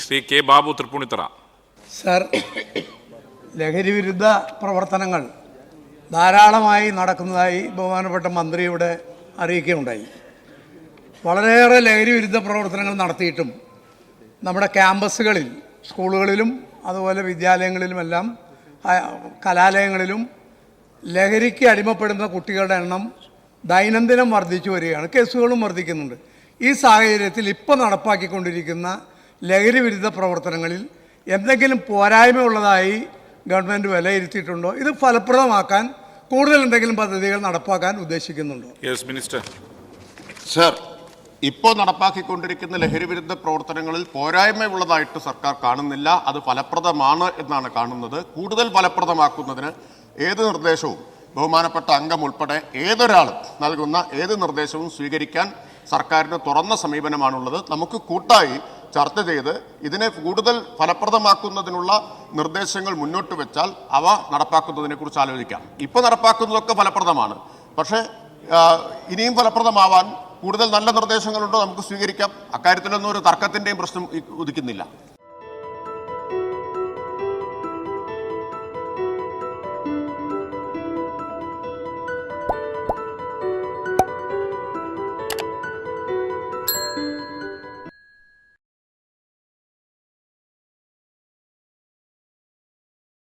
Shri K Babu Tripunithura. Sir, ലഹരി വിരുദ്ധ പ്രവർത്തനങ്ങൾ ധാരാളമായി നടക്കുന്നതായി ബഹുമാനപ്പെട്ട മന്ത്രി ഇവിടെ അറിയിക്കുകയുണ്ടായി. വളരെയേറെ ലഹരി വിരുദ്ധ പ്രവർത്തനങ്ങൾ നടത്തിയിട്ടും നമ്മുടെ ക്യാമ്പസുകളിൽ, സ്കൂളുകളിലും അതുപോലെ വിദ്യാലയങ്ങളിലുമെല്ലാം കലാലയങ്ങളിലും ലഹരിക്ക് അടിമപ്പെടുന്ന കുട്ടികളുടെ എണ്ണം ദൈനംദിനം വർദ്ധിച്ചു വരികയാണ്. കേസുകളും വർദ്ധിക്കുന്നുണ്ട്. ഈ സാഹചര്യത്തിൽ ഇപ്പോൾ നടപ്പാക്കിക്കൊണ്ടിരിക്കുന്ന ലഹരി വിരുദ്ധ പ്രവർത്തനങ്ങളിൽ എന്തെങ്കിലും പോരായ്മ ഉള്ളതായി ഗവൺമെൻറ് വിലയിരുത്തിയിട്ടുണ്ടോ? ഇത് ഫലപ്രദമാക്കാൻ കൂടുതൽ എന്തെങ്കിലും പദ്ധതികൾ നടപ്പാക്കാൻ ഉദ്ദേശിക്കുന്നുണ്ടോ? Yes minister. സർ, ഇപ്പോൾ നടപ്പാക്കിക്കൊണ്ടിരിക്കുന്ന ലഹരി വിരുദ്ധ പ്രവർത്തനങ്ങളിൽ പോരായ്മയുള്ളതായിട്ട് സർക്കാർ കാണുന്നില്ല. അത് ഫലപ്രദമാണ് എന്നാണ് കാണുന്നത്. കൂടുതൽ ഫലപ്രദമാക്കുന്നതിന് ഏത് നിർദ്ദേശവും ബഹുമാനപ്പെട്ട അംഗം ഉൾപ്പെടെ ഏതൊരാളും നൽകുന്ന ഏത് നിർദ്ദേശവും സ്വീകരിക്കാൻ സർക്കാരിന് തുറന്ന സമീപനമാണുള്ളത്. നമുക്ക് കൂട്ടായി ചർച്ച ചെയ്ത് ഇതിനെ കൂടുതൽ ഫലപ്രദമാക്കുന്നതിനുള്ള നിർദ്ദേശങ്ങൾ മുന്നോട്ട് വെച്ചാൽ അവ നടപ്പാക്കുന്നതിനെ കുറിച്ച് ആലോചിക്കാം. ഇപ്പോൾ നടപ്പാക്കുന്നതൊക്കെ ഫലപ്രദമാണ്. പക്ഷേ ഇനിയും ഫലപ്രദമാവാൻ കൂടുതൽ നല്ല നിർദ്ദേശങ്ങളുണ്ടോ നമുക്ക് സ്വീകരിക്കാം. അക്കാര്യത്തിലൊന്നും ഒരു തർക്കത്തിൻ്റെയും പ്രശ്നം ഉദിക്കുന്നില്ല.